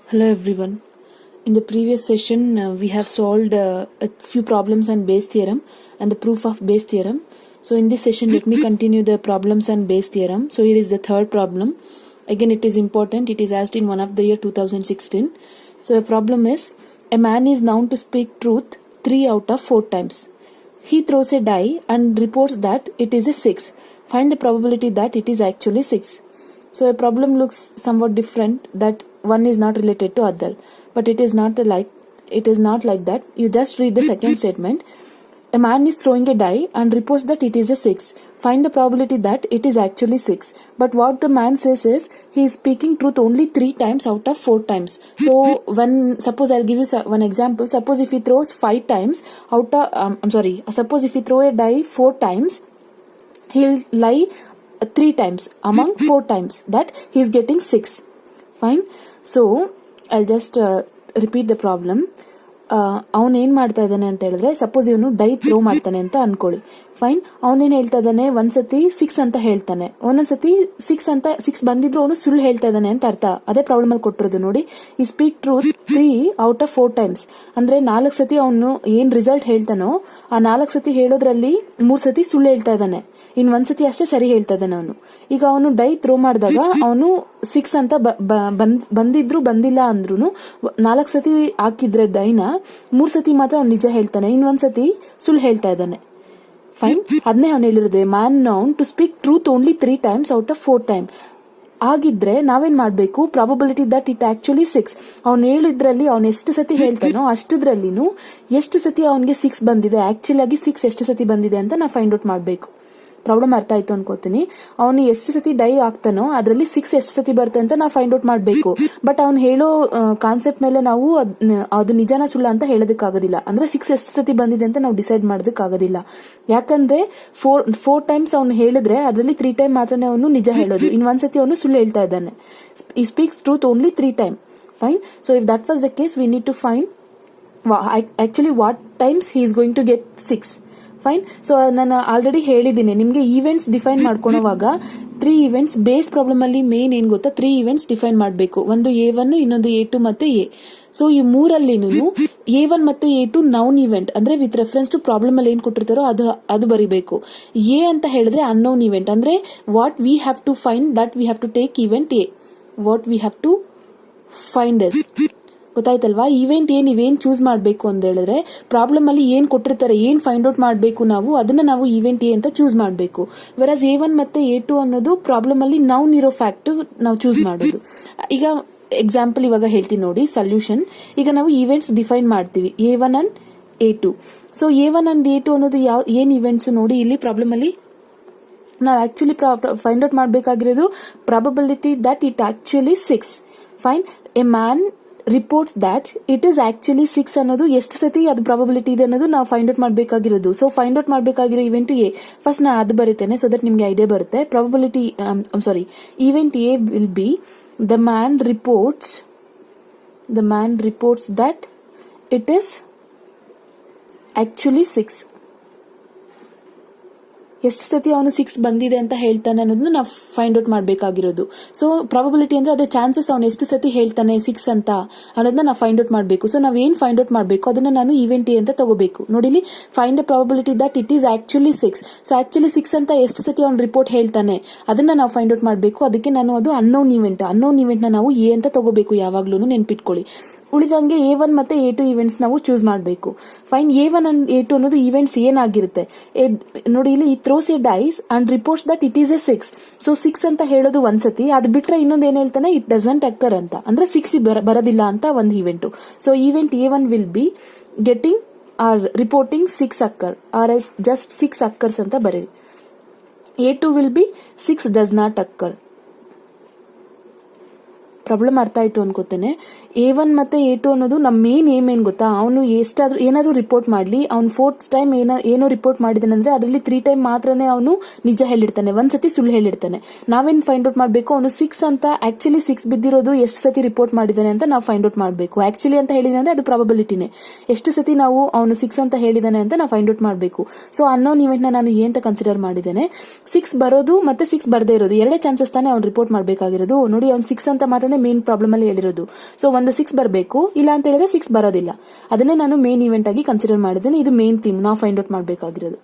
Hello everyone. In the previous session, we have solved a few problems on Bayes theorem and the proof of Bayes theorem. So in this session, let me continue the problems on Bayes theorem. So here is the third problem. Again, it is important. It is asked in one of the year 2016. So a problem is, a man is known to speak truth 3 out of 4 times. He throws a die and reports that it is a 6. Find the probability that it is actually 6. So a problem looks somewhat different, that one is not related to other, but it is not like that. You just read the second statement. A man is throwing a die and reports that it is a 6. Find the probability that it is actually 6. But what the man says is, he is speaking truth only 3 times out of 4 times. So suppose I'll give you one example. Suppose if he throws 5 times suppose if he throw a die 4 times, he'll lie 3 times among 4 times, that he is getting 6. Fine. So I'll just repeat the problem. ಅವನು ಏನು ಮಾಡ್ತಾ ಇದ್ದಾನೆ ಅಂತ ಹೇಳಿದ್ರೆ, suppose ಇವನು dye throw ಮಾಡ್ತಾನೆ ಅಂತ ಅನ್ಕೊಳ್ಳಿ. ಫೈನ್. ಅವನೇನು ಹೇಳ್ತಾ ಇದ್ದಾನೆ, ಒಂದ್ಸತಿ 6 ಅಂತ ಹೇಳ್ತಾನೆ, ಒಂದೊಂದ್ಸತಿ 6 ಬಂದಿದ್ರು ಅವನು ಸುಳ್ಳು ಹೇಳ್ತಾ ಇದ್ದಾನೆ ಅಂತ ಅರ್ಥ. ಅದೇ ಪ್ರಾಬ್ಲಮ್ ಅಲ್ಲಿ ಕೊಟ್ಟಿರೋದು ನೋಡಿ. ಈ speak truth 3 out of 4 times ಅಂದ್ರೆ 4 ಸತಿ ಅವನು ಏನ್ ರಿಸಲ್ಟ್ ಹೇಳ್ತಾನೋ ಆ 4 ಸತಿ ಹೇಳೋದ್ರಲ್ಲಿ 3 ಸತಿ ಸುಳ್ಳು ಹೇಳ್ತಾ ಇದ್ದಾನೆ, ಇನ್ ಒಂದ್ಸತಿ ಅಷ್ಟೇ ಸರಿ ಹೇಳ್ತಾ ಇದ್ದಾನೆ ಅವನು. ಈಗ ಅವನು ಡೈ ಥ್ರೋ ಮಾಡಿದಾಗ ಅವನು 6 ಅಂತ ಬಂದಿದ್ರು ಬಂದಿಲ್ಲ ಅಂದ್ರೂ 4 ಸತಿ ಹಾಕಿದ್ರೆ ಡೈನ 3 ಸತಿ ಮಾತ್ರ ಅವ್ನು ನಿಜ ಹೇಳ್ತಾನೆ, ಇನ್ನೊಂದ್ಸತಿ ಸುಳ್ಳು ಹೇಳ್ತಾ ಇದ್ದಾನೆ. ಫೈನ್. ಅದನ್ನೇ ಅವ್ನು ಹೇಳಿರೋದು, man known to speak truth only 3 times out of 4 time. ಆಗಿದ್ರೆ ನಾವೇನ್ ಮಾಡ್ಬೇಕು, ಪ್ರಾಬಬಿಲಿಟಿ ದಟ್ ಇಟ್ ಆಕ್ಚುಲಿ 6. ಅವ್ನು ಹೇಳಿದ್ರಲ್ಲಿ ಅವ್ನು ಎಷ್ಟು ಸತಿ ಹೇಳ್ತಾನೋ ಅಷ್ಟದ್ರಲ್ಲಿನೂ ಎಷ್ಟು ಸತಿ ಅವನಿಗೆ 6 ಬಂದಿದೆ, ಆಕ್ಚುಲಿ ಆಗಿ 6 ಎಷ್ಟು ಸತಿ ಬಂದಿದೆ ಅಂತ ನಾವು ಫೈಂಡ್ ಔಟ್ ಮಾಡ್ಬೇಕು. ಪ್ರಾಬ್ಲಮ್ ಅರ್ಥ ಆಯ್ತು ಅನ್ಕೋತೀನಿ. ಅವನು ಎಷ್ಟು ಸತಿ ಡೈ ಆಗ್ತಾನೋ ಅದರಲ್ಲಿ 6 ಎಷ್ಟು ಸತಿ ಬರುತ್ತೆ ಅಂತ ನಾವು ಫೈಂಡ್ ಔಟ್ ಮಾಡಬೇಕು. ಬಟ್ ಅವ್ನು ಹೇಳೋ ಕಾನ್ಸೆಪ್ಟ್ ಮೇಲೆ ನಾವು ಅದು ನಿಜಾನ ಸುಳ್ಳ ಅಂತ ಹೇಳೋದಕ್ಕಾಗೋದಿಲ್ಲ. ಅಂದ್ರೆ 6 ಎಷ್ಟು ಸತಿ ಬಂದಿದೆ ಅಂತ ನಾವು ಡಿಸೈಡ್ ಮಾಡೋದಕ್ಕಾಗೋದಿಲ್ಲ. ಯಾಕಂದ್ರೆ 4 ಟೈಮ್ಸ್ ಅವ್ನು ಹೇಳಿದ್ರೆ ಅದರಲ್ಲಿ 3 ಟೈಮ್ ಮಾತ್ರನೇ ಅವನು ನಿಜ ಹೇಳೋದು, ಇನ್ ಒಂದ್ಸತಿ ಅವನು ಸುಳ್ಳು ಹೇಳ್ತಾ ಇದ್ದಾನೆ. ಈ speaks truth only 3 time. Fine. So if that was the case, we need to find actually what times he is going to get 6. Fine. So ನಾನು ಆಲ್ರೆಡಿ ಹೇಳಿದ್ದೀನಿ ನಿಮ್ಗೆ, ಈವೆಂಟ್ಸ್ ಡಿಫೈನ್ ಮಾಡ್ಕೊಳ್ಳೋವಾಗ 3 ಈವೆಂಟ್ಸ್ ಬೇಸ್ ಪ್ರಾಬ್ಲಮ್ ಅಲ್ಲಿ main ಏನ್ ಗೊತ್ತಾ, 3 events define ಮಾಡಬೇಕು. ಒಂದು A1, ಇನ್ನೊಂದು A2 ಮತ್ತೆ A. ಸೊ ಈ ಮೂರಲ್ಲಿನೂ A1 ಮತ್ತೆ A2 ನೌನ್ ಈವೆಂಟ್, ಅಂದ್ರೆ ವಿತ್ ರೆಫರೆನ್ಸ್ ಟು ಪ್ರಾಬ್ಲಮ್ ಅಲ್ಲಿ ಏನ್ ಕೊಟ್ಟಿರ್ತಾರೋ ಅದು ಬರಿಬೇಕು. A ಅಂತ ಹೇಳಿದ್ರೆ ಅನ್ನೌನ್ ಈವೆಂಟ್, ಅಂದ್ರೆ what we have to find, that we have to take event A. What we have to find is, ಗೊತ್ತಾಯ್ತಲ್ವಾ? ಈವೆಂಟ್ ನೀವೇನ್ ಚೂಸ್ ಮಾಡಬೇಕು ಅಂತ ಹೇಳಿದ್ರೆ, ಪ್ರಾಬ್ಲಮ್ ಅಲ್ಲಿ ಏನ್ ಕೊಟ್ಟಿರ್ತಾರೆ, ಏನ್ ಫೈಂಡ್ ಔಟ್ ಮಾಡಬೇಕು ನಾವು, ಅದನ್ನ ನಾವು ಈವೆಂಟ್ A ಅಂತ ಚೂಸ್ ಮಾಡಬೇಕು. ವೆರಾಸ್ A1 ಮತ್ತೆ A2 ಅನ್ನೋದು ಪ್ರಾಬ್ಲಮ್ ಅಲ್ಲಿ ನೌನ್ ಇರೋ ಫ್ಯಾಕ್ಟ್ ನಾವು ಚೂಸ್ ಮಾಡೋದು. ಈಗ ಎಕ್ಸಾಂಪಲ್ ಇವಾಗ ಹೇಳ್ತೀನಿ ನೋಡಿ, ಸೊಲ್ಯೂಷನ್. ಈಗ ನಾವು ಈವೆಂಟ್ಸ್ ಡಿಫೈನ್ ಮಾಡ್ತೀವಿ, A1 and A2. So A1 and A2 ಅನ್ನೋದು ಏನ್ ಈವೆಂಟ್ಸ್ ನೋಡಿ, ಇಲ್ಲಿ ಪ್ರಾಬ್ಲಮ್ ಅಲ್ಲಿ ನಾವು ಆಕ್ಚುಲಿ ಫೈಂಡ್ ಔಟ್ ಮಾಡಬೇಕಾಗಿರೋದು probability that it actually 6. Fine. A man reports that it is actually 6 ಅನ್ನೋದು ಎಷ್ಟು ಸತಿ ಅದು ಪ್ರಾಬಬಿಲಿಟಿ ಇದೆ ಅನ್ನೋದು ನಾವು ಫೈಂಡ್ ಔಟ್ ಮಾಡಬೇಕಾಗಿರೋದು. ಸೊ ಫೈಂಡ್ ಔಟ್ ಮಾಡಬೇಕಾಗಿರೋ ಇವೆಂಟ್ A. ಫಸ್ಟ್ ನಾ ಅದು ಬರೀತೇನೆ, ಸೊ ದಟ್ ನಿಮ್ಗೆ ಐಡಿಯಾ ಬರುತ್ತೆ. Probability event A will be the man reports that it is actually 6. ಎಷ್ಟು ಸತಿ ಅವನು 6 ಬಂದಿದೆ ಅಂತ ಹೇಳ್ತಾನೆ ಅನ್ನೋದನ್ನ ನಾವು ಫೈಂಡ್ ಔಟ್ ಮಾಡಬೇಕಾಗಿರೋದು. ಸೊ ಪ್ರಾಬಬಿಲಿಟಿ ಅಂದ್ರೆ ಅದೇ ಚಾನ್ಸಸ್, ಅವನು ಎಷ್ಟು ಸತಿ ಹೇಳ್ತಾನೆ 6 ಅಂತ ಅನ್ನೋದನ್ನ ನಾವು ಫೈಂಡ್ ಔಟ್ ಮಾಡಬೇಕು. ಸೊ ನಾವ್ ಏನ್ ಫೈಂಡ್ ಔಟ್ ಮಾಡಬೇಕು ಅದನ್ನ ನಾನು ಈವೆಂಟ್ A ಅಂತ ತಗೋಬೇಕು. ನೋಡಿ, find the probability that it is actually 6. So actually 6 ಅಂತ ಎಷ್ಟು ಸತಿ ಅವ್ನು ರಿಪೋರ್ಟ್ ಹೇಳ್ತಾನೆ ಅದನ್ನ ನಾವು ಫೈಂಡ್ ಔಟ್ ಮಾಡಬೇಕು. ಅದಕ್ಕೆ ನಾನು ಅದು ಅನ್ನೌನ್ ಈವೆಂಟ್ ನ ನಾವು A ಅಂತ ತಗೋಬೇಕು, ಯಾವಾಗ್ಲೂ ನೆನ್ಪಿಟ್ಕೊಳ್ಳಿ. ಉಳಿದಂಗೆ A1 ಮತ್ತೆ A2 ಈವೆಂಟ್ಸ್ ನಾವು ಚೂಸ್ ಮಾಡಬೇಕು. ಫೈನ್. A1 ಅಂಡ್ A2 ಅನ್ನೋದು ಈವೆಂಟ್ಸ್ ಏನಾಗಿರುತ್ತೆ ನೋಡಿ, ಇಲ್ಲಿ ಈ throws a dice and reports that it is a 6. So 6 ಅಂತ ಹೇಳೋದು ಒಂದ್ಸತಿ, ಅದು ಬಿಟ್ರೆ ಇನ್ನೊಂದು ಏನ್ ಹೇಳ್ತಾನೆ, ಇಟ್ ಡಸಂಟ್ ಅಕ್ಕರ್ ಅಂತ, ಅಂದ್ರೆ 6 ಬರೋದಿಲ್ಲ ಅಂತ ಒಂದು event. So event A1 will be getting or reporting 6 occur or is just 6 occurs ಅಂತ ಬರೀರಿ. A2 will be 6 does not occur. Problem ಅರ್ಥ ಆಯ್ತು ಅನ್ಕೋತೇನೆ. A1 ಮತ್ತೆ A2 ಅನ್ನೋದು ನಮ್ಮ ಮೇನ್ ಏನ್ ಗೊತ್ತಾ, ಅವನು ಏನಾದ್ರೂ ರಿಪೋರ್ಟ್ ಮಾಡ್ಲಿ, ಅವ್ನು 4th ಟೈಮ್ ಏನೋ ರಿಪೋರ್ಟ್ ಮಾಡಿದಾನೆ ಅಂದ್ರೆ ಅದರಲ್ಲಿ 3 ಟೈಮ್ ಮಾತ್ರನೇ ಅವನು ನಿಜ ಹೇಳಿರ್ತಾನೆ, ಒಂದ್ಸತಿ ಸುಳ್ಳು ಹೇಳಿರ್ತಾನೆ. ನಾವೇನ್ ಫೈಂಡ್ ಔಟ್ ಮಾಡ್ಬೇಕು, ಅವನು 6 ಅಂತ ಆಕ್ಚುಲಿ 6 ಬಿದ್ದಿರೋದು ಎಷ್ಟು ಸತಿ ರಿಪೋರ್ಟ್ ಮಾಡಿದಾನೆ ಅಂತ ನಾವು ಫೈಂಡ್ ಔಟ್ ಮಾಡ್ಬೇಕು. ಆಕ್ಚುಲಿ ಅಂತ ಹೇಳಿದಾನೆ ಅಂದ್ರೆ ಅದು ಪ್ರಾಬಬಿಲಿಟಿನೇ, ಎಷ್ಟು ಸತಿ ನಾವು ಅವನು 6 ಅಂತ ಹೇಳಿದಾನೆ ಅಂತ ನಾವು ಫೈಂಡ್ ಔಟ್ ಮಾಡ್ಬೇಕು. ಸೊ ಅನ್ನೋನ್ ಇವೆಂಟ್ ನಾನು ಏನ್ ಅಂತ ಕನ್ಸಿಡರ್ ಮಾಡಿದ್ದೇನೆ, 6 ಬರೋದು ಮತ್ತೆ 6 ಬರ್ದೇ ಇರೋದು ಎರಡೇ ಚಾನ್ಸಸ್ ತಾನೇ ಅವ್ನು ರಿಪೋರ್ಟ್ ಮಾಡ್ಬೇಕಾಗಿರೋದು. ನೋಡಿ, ಅವ್ನು 6 ಅಂತ ಮಾತ್ರ ಅದನ್ನೇ ಮೇನ್ ಪ್ರಾಬ್ಲಮ್ ಅಲ್ಲಿ ಹೇಳಿರೋದು. ಸೊ ಒಂದು 6 ಬರಬೇಕು, ಇಲ್ಲ ಅಂತ ಹೇಳಿದ್ರೆ 6 ಬರೋದಿಲ್ಲ. ಅದನ್ನೇ ನಾನು ಮೇನ್ ಇವೆಂಟ್ ಆಗಿ ಕನ್ಸಿಡರ್ ಮಾಡಿದ್ದೇನೆ. ಇದು ಮೇನ್ ಥೀಮ್ ನಾವು ಫೈಂಡ್ ಔಟ್ ಮಾಡಬೇಕಾಗಿರೋದು.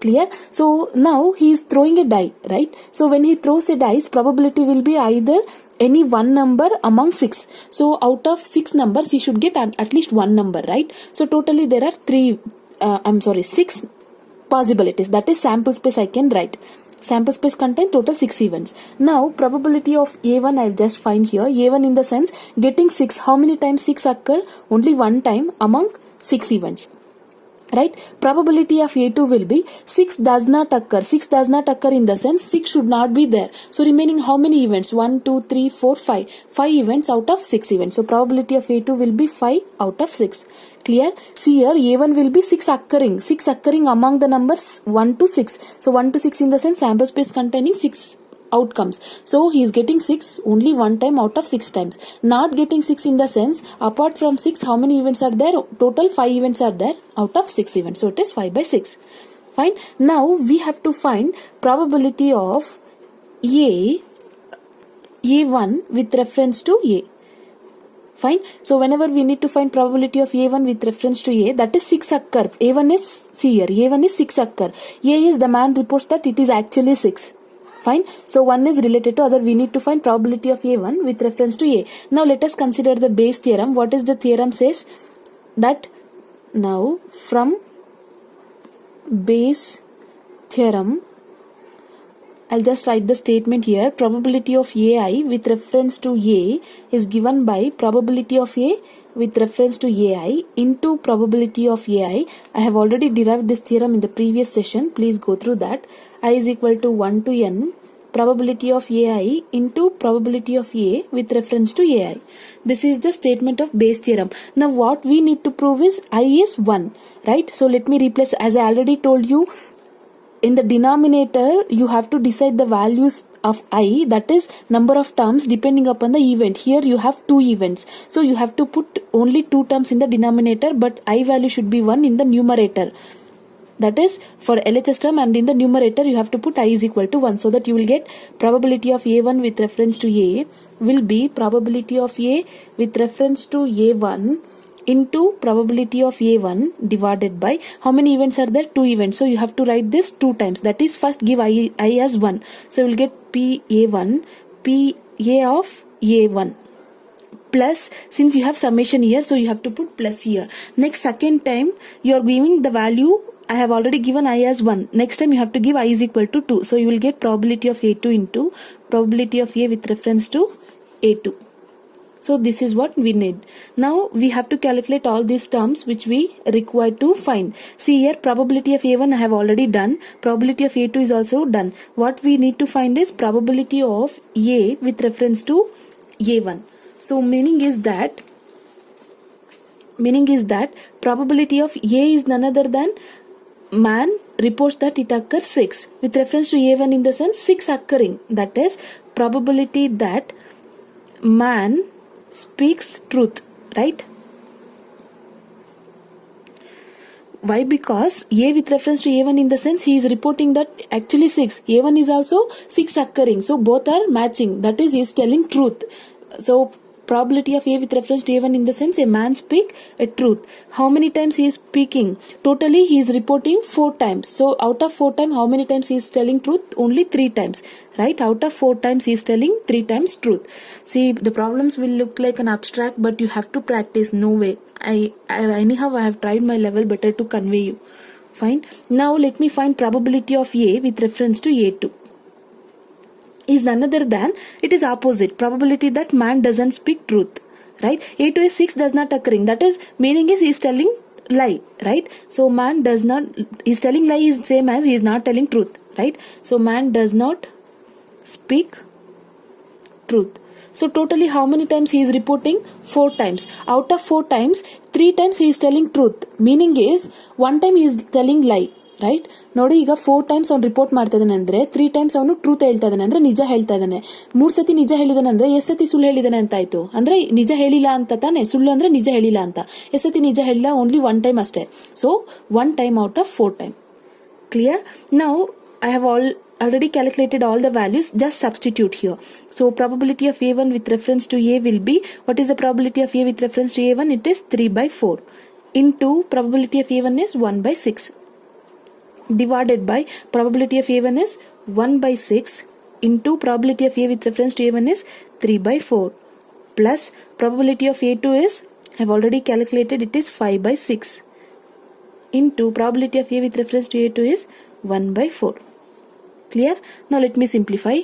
Clear? So now he is throwing a die, right? So when he throws a dice, probability will be either any one number among 6. So out of 6 numbers, he should get at least one number, right? So totally there are 6 possibilities. That is sample space I can write. Sample space contain total 6 events. Now probability of A1 I'll just find here. A1 in the sense getting 6. How many times 6 occur? Only one time among 6 events. Right? Probability of A2 will be 6 does not occur. 6 does not occur in the sense 6 should not be there. So remaining how many events? 1, 2, 3, 4, 5. 5 events out of 6 events. So probability of A2 will be 5 out of 6. Clear? See here A1 will be 6 occurring. 6 occurring among the numbers 1 to 6. So 1 to 6 in the sense sample space containing 6 outcomes. So he is getting 6 only one time out of 6 times. Not getting 6 in the sense apart from 6 how many events are there? Total 5 events are there out of 6 events. So it is 5 by 6. Fine. Now we have to find probability of A1 with reference to A. Fine. So whenever we need to find probability of A1 with reference to A, that is 6 occur. A1 is, see here, A1 is 6 occur. A is the man reports that it is actually 6. Fine. So one is related to other. We need to find probability of A1 with reference to A. Now let us consider the Bayes theorem. What is the theorem says? That now from Bayes theorem, I'll just write the statement here. Probability of AI with reference to A is given by probability of A with reference to AI into probability of AI. I have already derived this theorem in the previous session. Please go through that. I is equal to 1 to n probability of AI into probability of A with reference to AI. This is the statement of Bayes theorem. Now what we need to prove is I is 1, right? So let me replace, as I already told you, in the denominator you have to decide the values of I, that is number of terms depending upon the event. Here you have 2 events, so you have to put only 2 terms in the denominator, but I value should be 1 in the numerator. That is for LHS term, and in the numerator you have to put I is equal to 1, so that you will get probability of A1 with reference to A will be probability of A with reference to A1 into probability of A1 divided by how many events are there? 2 events. So you have to write this 2 times. That is first give I as 1. So you will get PA1 PA of A1 plus, since you have summation here, so you have to put plus here. Next second time you are giving the value. I have already given I as 1. Next time you have to give I is equal to 2. So you will get probability of A2 into probability of A with reference to A2. So this is what we need. Now we have to calculate all these terms which we require to find. See here, probability of A1 I have already done. Probability of A2 is also done. What we need to find is probability of A with reference to A1. So meaning is that probability of A is none other than man reports that it occurs 6 with reference to A1 in the sense 6 occurring. That is probability that man speaks truth, right? Why? Because A with reference to A1 in the sense he is reporting that actually 6. A1 is also 6 occurring. So both are matching. That is, he is telling truth. So probability of A with reference to A1 in the sense a man speak a truth. How many times he is speaking? Totally he is reporting 4 times. So out of 4 times, how many times he is telling truth? Only 3 times. Right? Out of 4 times he is telling 3 times truth. See, the problems will look like an abstract, but you have to practice. No way. Anyhow I have tried my level better to convey you. Fine. Now let me find probability of A with reference to A2. Is none other than, it is opposite, probability that man doesn't speak truth, right? A2 is 6 does not occurring. That is, meaning is he is telling lie, right? So man does not, he is telling lie is same as he is not telling truth, right? So man does not speak truth. So totally how many times he is reporting? 4 times. Out of 4 times, 3 times he is telling truth. Meaning is 1 time he is telling lie. Right ನೋಡಿ, ಈಗ 4 times ಅವ್ನು report ಮಾಡ್ತಾ ಇದ್ದಾನೆ ಅಂದ್ರೆ 3 times ಅವನು truth ಹೇಳ್ತಾ ಇದ್ದಾನೆ ಅಂದ್ರೆ ನಿಜ ಹೇಳ್ತಾ ಇದ್ದಾನೆ. 3 ಸತಿ ನಿಜ ಹೇಳಿದಾನೆ ಅಂದ್ರೆ ಎಷ್ಟು ಸತಿ ಸುಳ್ಳು ಹೇಳಿದಾನೆ ಅಂತ ಆಯ್ತು? ಅಂದ್ರೆ ನಿಜ ಹೇಳಿಲ್ಲ ಅಂತ ತಾನೆ. ಸುಳ್ಳು ಅಂದ್ರೆ ನಿಜ ಹೇಳಿಲ್ಲ ಅಂತ. ಎಷ್ಟು ಸತಿ ನಿಜ ಹೇಳಿಲ್ಲ? ಓನ್ಲಿ 1 ಟೈಮ್ ಅಷ್ಟೇ. So 1 time out of 4 time. Clear? Now already calculated all the values, just substitute here. So probability of A1 with reference to A will be, what is the probability of A with reference to A1? It is 3 by 4 into probability of A1 is 1 by 6 divided by probability of A1 is 1 by 6 into probability of A with reference to A1 is 3 by 4 plus probability of A2 is, I have already calculated, it is 5 by 6 into probability of A with reference to A2 is 1 by 4. Clear? Now let me simplify.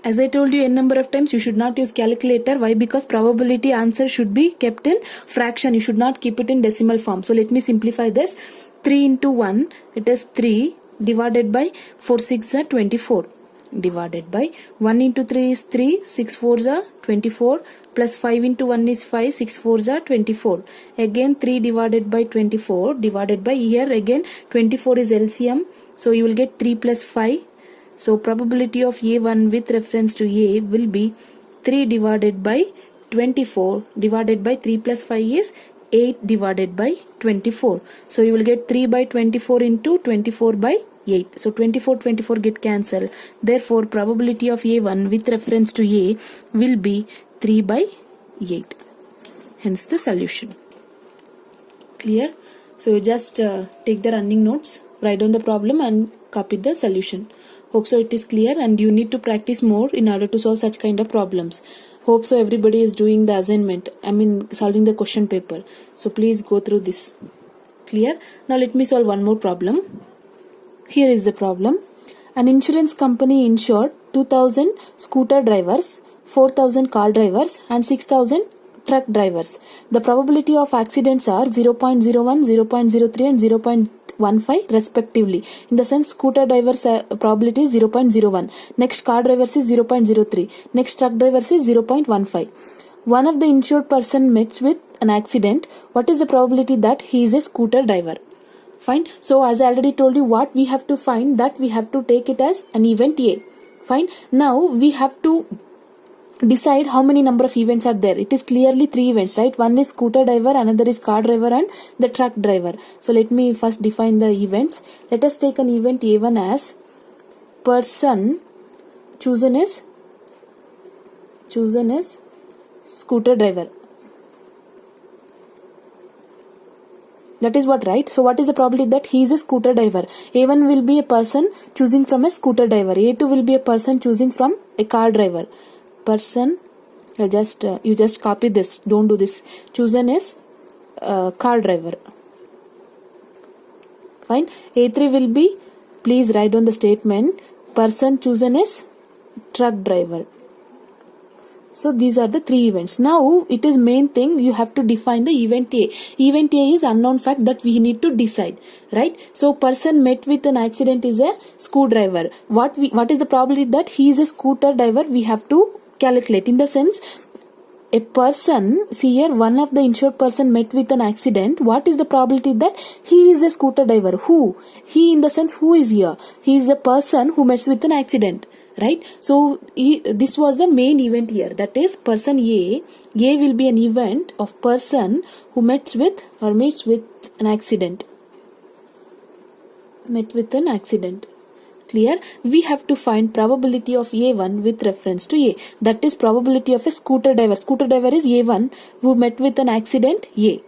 As I told you n number of times, you should not use calculator. Why? Because probability answer should be kept in fraction. You should not keep it in decimal form. So let me simplify this. 3 into 1, it is 3 divided by 4 6 are 24 divided by 1 into 3 is 3, 6 4s are 24 plus 5 into 1 is 5, 6 4s are 24. Again 3 divided by 24 divided by, here again 24 is LCM. So you will get 3 plus 5. So probability of A1 with reference to A will be 3 divided by 24 divided by 3 plus 5 is 8 divided by 24. So you will get 3 by 24 into 24 by 8. So 24 get cancelled. Therefore probability of A1 with reference to A will be 3 by 8. Hence the solution. Clear? So you just take the running notes, write down the problem and copy the solution. Hope so it is clear, and you need to practice more in order to solve such kind of problems. Hope so everybody is doing the assignment, solving the question paper. So please go through this. Clear? Now let me solve one more problem. Here is the problem. An insurance company insured 2000 scooter drivers, 4000 car drivers and 6000 truck drivers. The probability of accidents are 0.01, 0.03 and 0.15 respectively. In the sense, scooter drivers probability is 0.01. Next car drivers is 0.03. Next truck drivers is 0.15. One of the insured person meets with an accident. What is the probability that he is a scooter driver? Fine. So as I already told you, what we have to find, that we have to take it as an event A. Fine. Now we have to decide how many number of events are there. It is clearly 3 events, right? One is scooter driver, another is car driver and the truck driver. So let me first define the events. Let us take an event A1 as person chosen as scooter driver. That is what, right? So what is the probability that he is a scooter driver? A1 will be a person choosing from a scooter driver. A2 will be a person choosing from a car driver. Person, you just copy this, don't do this. Chosen is car driver. Fine. A3 will be, please write down the statement, person chosen is truck driver. So these are the 3 events. Now it is main thing, you have to define the event A. Event A is unknown fact that we need to decide, right? So person met with an accident is a screwdriver. What is the probability that he is a scooter driver? We have to calculate. In the sense, a person, see here, one of the insured person met with an accident. What is the probability that he is a scooter driver? Who? He, in the sense, who is here? He is a person who met with an accident, right? So this was the main event here, that is person A. A will be an event of person who meets with an accident. Met with an accident. Clear? We have to find probability of A1 with reference to A. That is probability of a scooter driver. Scooter driver is A1 who met with an accident A.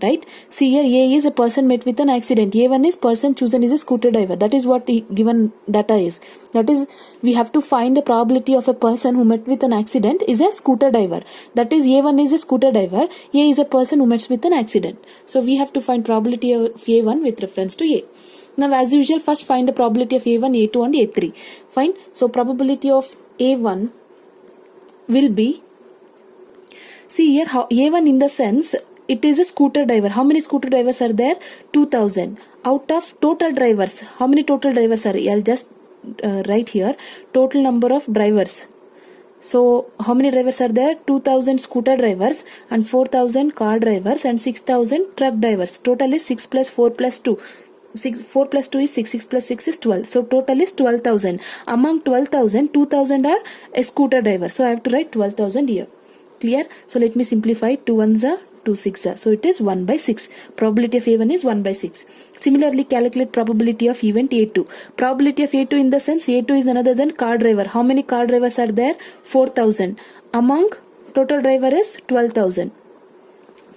Right? See here, A is a person met with an accident. A1 is person chosen is a scooter driver. That is what the given data is. That is, we have to find the probability of a person who met with an accident is a scooter driver. That is, A1 is a scooter driver. A is a person who met with an accident. So we have to find probability of A1 with reference to A. Now as usual, first find the probability of A1, A2 and A3. Fine. So probability of A1 will be, see here, how A1 in the sense, it is a scooter driver. How many scooter drivers are there? 2000. Out of total drivers, how many total drivers are? I'll just write here, total number of drivers. So how many drivers are there? 2000 scooter drivers and 4000 car drivers and 6000 truck drivers. Total is 6 plus 4 plus 2. 4 plus 2 is 6, 6 plus 6 is 12. So total is 12,000. Among 12,000, 2,000 are a scooter driver. So I have to write 12,000 here. Clear? So let me simplify. 2 ones are 2 6. So it is 1 by 6. Probability of A1 is 1 by 6. Similarly, calculate probability of event A2. Probability of A2 in the sense A2 is none other than car driver. How many car drivers are there? 4,000. Among total driver is 12,000.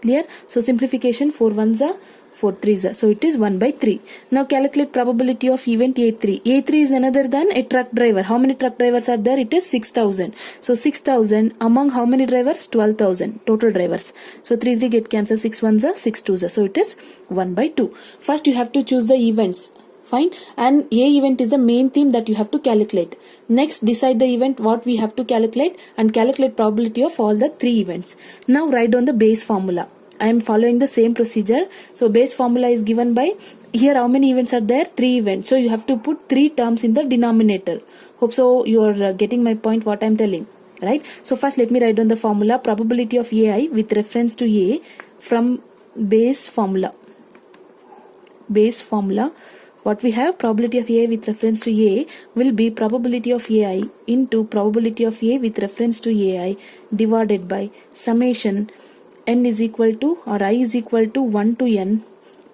Clear? So simplification, 4 ones are 4 threes are. So it is 1 by 3. Now calculate probability of event A3. A3 is none other than a truck driver. How many truck drivers are there? It is 6,000. So 6,000 among how many drivers? 12,000 total drivers. So 3 get cancelled, 6 ones are 6 twos are. So it is 1 by 2. First you have to choose the events. Fine. And A event is the main theme that you have to calculate. Next, decide the event what we have to calculate and calculate probability of all the 3 events. Now write down the base formula. I am following the same procedure. So base formula is given by, here how many events are there? 3 events. So you have to put 3 terms in the denominator. Hope so you are getting my point what I am telling. Right. So first let me write down the formula. Probability of AI with reference to A from base formula. Base formula. What we have, probability of AI with reference to A will be probability of AI into probability of A with reference to AI divided by summation n is equal to or I is equal to 1 to n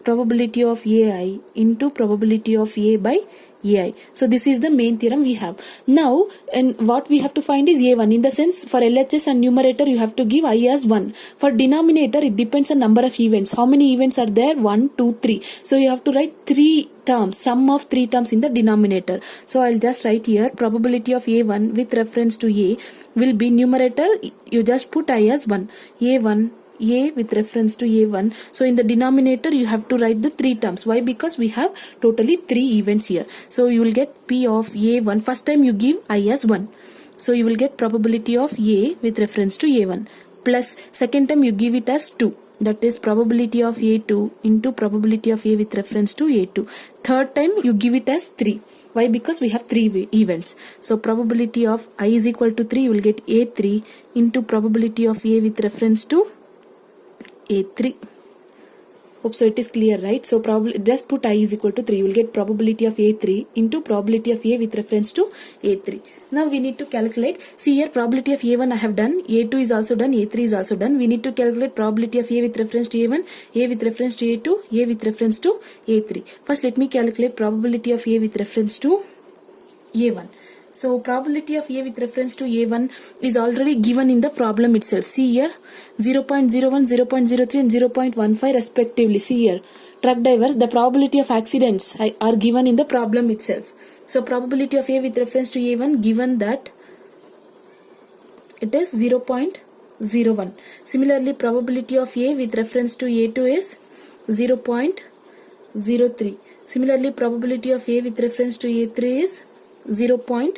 probability of AI into probability of A by AI. So this is the main theorem we have. Now, and what we have to find is A1. In the sense, for LHS and numerator, you have to give I as 1. For denominator, it depends on number of events. How many events are there? 1, 2, 3. So you have to write 3 terms, sum of 3 terms in the denominator. So I'll just write here, probability of A1 with reference to A will be numerator. You just put I as 1. A1. A with reference to A1. So in the denominator you have to write the 3 terms. Why? Because we have totally 3 events here. So you will get P of A1. First time you give I as 1. So you will get probability of A with reference to A1. Plus second time you give it as 2. That is probability of A2 into probability of A with reference to A2. Third time you give it as 3. Why? Because we have 3 events. So probability of I is equal to 3. You will get A3 into probability of A with reference to A3. Hope so it is clear, right? So probably just put I is equal to 3. You will get probability of A3 into probability of A with reference to A3. Now we need to calculate. See here, probability of A1 I have done. A2 is also done. A3 is also done. We need to calculate probability of A with reference to A1, A with reference to A2, A with reference to A3. First let me calculate probability of A with reference to A1. So probability of A with reference to A1 is already given in the problem itself. See here 0.01, 0.03 and 0.15 respectively. See here truck drivers, the probability of accidents are given in the problem itself. So probability of A with reference to A1 given that it is 0.01. Similarly probability of A with reference to A2 is 0.03. Similarly probability of A with reference to A3 is 0.15.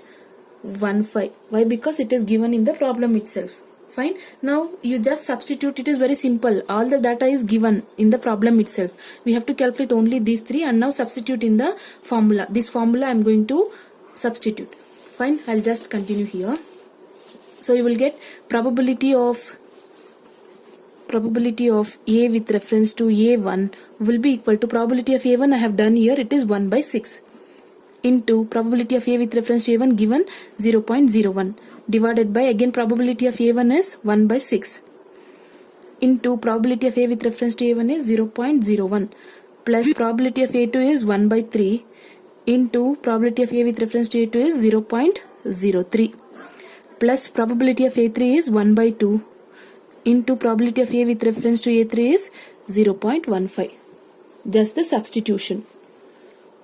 Why? Because it is given in the problem itself. Fine. Now you just substitute. It is very simple. All the data is given in the problem itself. We have to calculate only these 3 and now substitute in the formula. This formula I am going to substitute. Fine. I'll just continue here. So you will get probability of A with reference to A1 will be equal to probability of A1 I have done here. It is 1 by 6. Into probability of A with reference to A1 given 0.01 divided by again probability of A1 is 1 by 6 into probability of A with reference to A1 is 0.01 plus probability of A2 is 1 by 3 into probability of A with reference to A2 is 0.03 plus probability of A3 is 1 by 2 into probability of A with reference to A3 is 0.15. Just the substitution.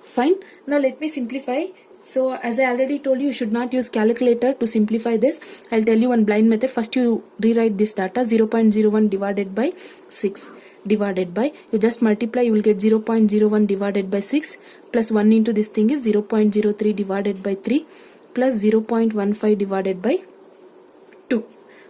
Fine. Now let me simplify. So as I already told you, you should not use calculator to simplify this. I'll tell you one blind method. First you rewrite this data 0.01 divided by 6 divided by, you just multiply, you will get 0.01 divided by 6 plus 1 into this thing is 0.03 divided by 3 plus 0.15 divided by 2.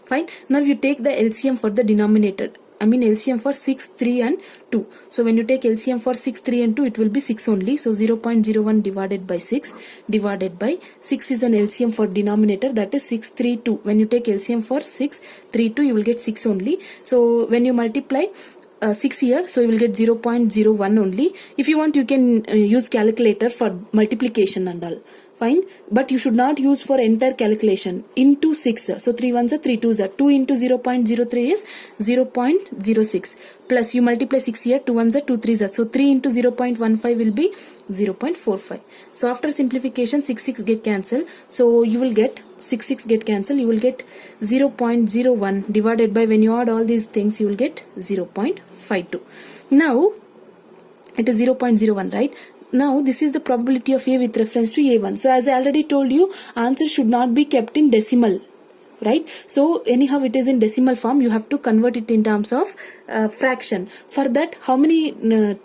Fine. Now you take the LCM for the denominator. I mean LCM for 6, 3 and 2. So when you take LCM for 6, 3 and 2, it will be 6 only. So 0.01 divided by 6 divided by 6 is an LCM for denominator, that is 6, 3, 2. When you take LCM for 6, 3, 2, you will get 6 only. So when you multiply 6 here, so you will get 0.01 only. If you want, you can use calculator for multiplication and all. Fine, but you should not use for entire calculation. Into 6, so 3 1s are 3 2s are 2 into 0.03 is 0.06, plus you multiply 6 here, 2 1s are 2 3s are, so 3 into 0.15 will be 0.45. So after simplification 6 get cancelled, so you will get 6 get cancelled, you will get 0.01 divided by, when you add all these things you will get 0.52. Now it is 0.01, right? Now this is the probability of A with reference to A1. So as I already told you, answer should not be kept in decimal, right? So anyhow it is in decimal form, you have to convert it in terms of fraction. For that, how many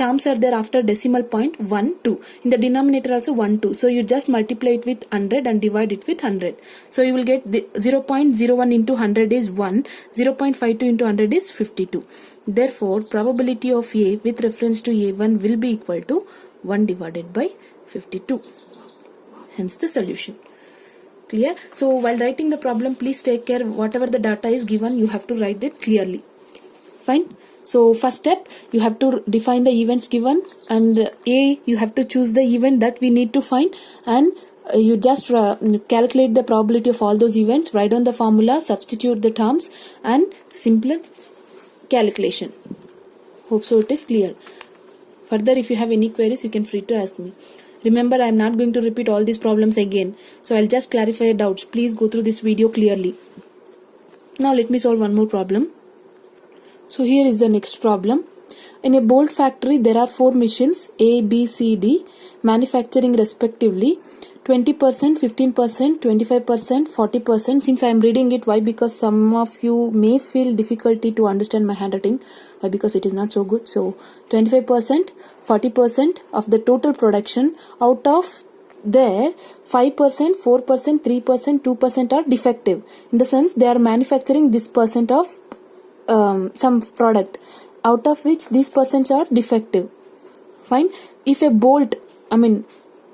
terms are there after decimal point? 1 2. In the denominator also 1 2. So you just multiply it with 100 and divide it with 100. So you will get the 0.01 into 100 is 1, 0.52 into 100 is 52. Therefore probability of A with reference to A1 will be equal to 1 divided by 52. Hence the solution. Clear? So while writing the problem, please take care, whatever the data is given, you have to write it clearly. Fine. So first step, you have to define the events given, and A, you have to choose the event that we need to find, and you just calculate the probability of all those events, write down the formula, substitute the terms, and simple calculation. Hope so it is clear. Further, if you have any queries, you can free to ask me. Remember, I am not going to repeat all these problems again, so I'll just clarify doubts. Please go through this video clearly. Now let me solve one more problem. So here is the next problem. In a bolt factory, there are 4 machines A, B, C, D manufacturing respectively 20%, 15%, 25%, 40%. Since I am reading it, why? Because some of you may feel difficulty to understand my handwriting. Why? Because it is not so good. So 25%, 40% of the total production. Out of there, 5%, 4%, 3%, 2% are defective. In the sense they are manufacturing this percent of some product, out of which these percents are defective. Fine. If a bolt,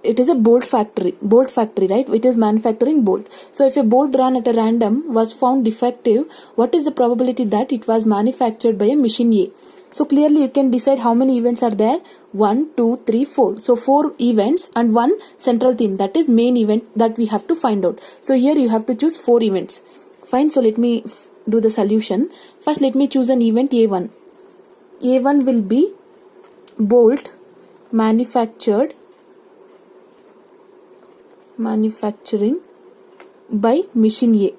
it is a bolt factory, right? It is manufacturing bolt. So if a bolt run at a random was found defective, what is the probability that it was manufactured by a machine A? So clearly you can decide how many events are there. 1, 2, 3, 4. So 4 events and 1 central theme, that is main event that we have to find out. So here you have to choose 4 events. Fine. So let me do the solution. First let me choose an event A1. A1 will be bolt manufacturing by machine A.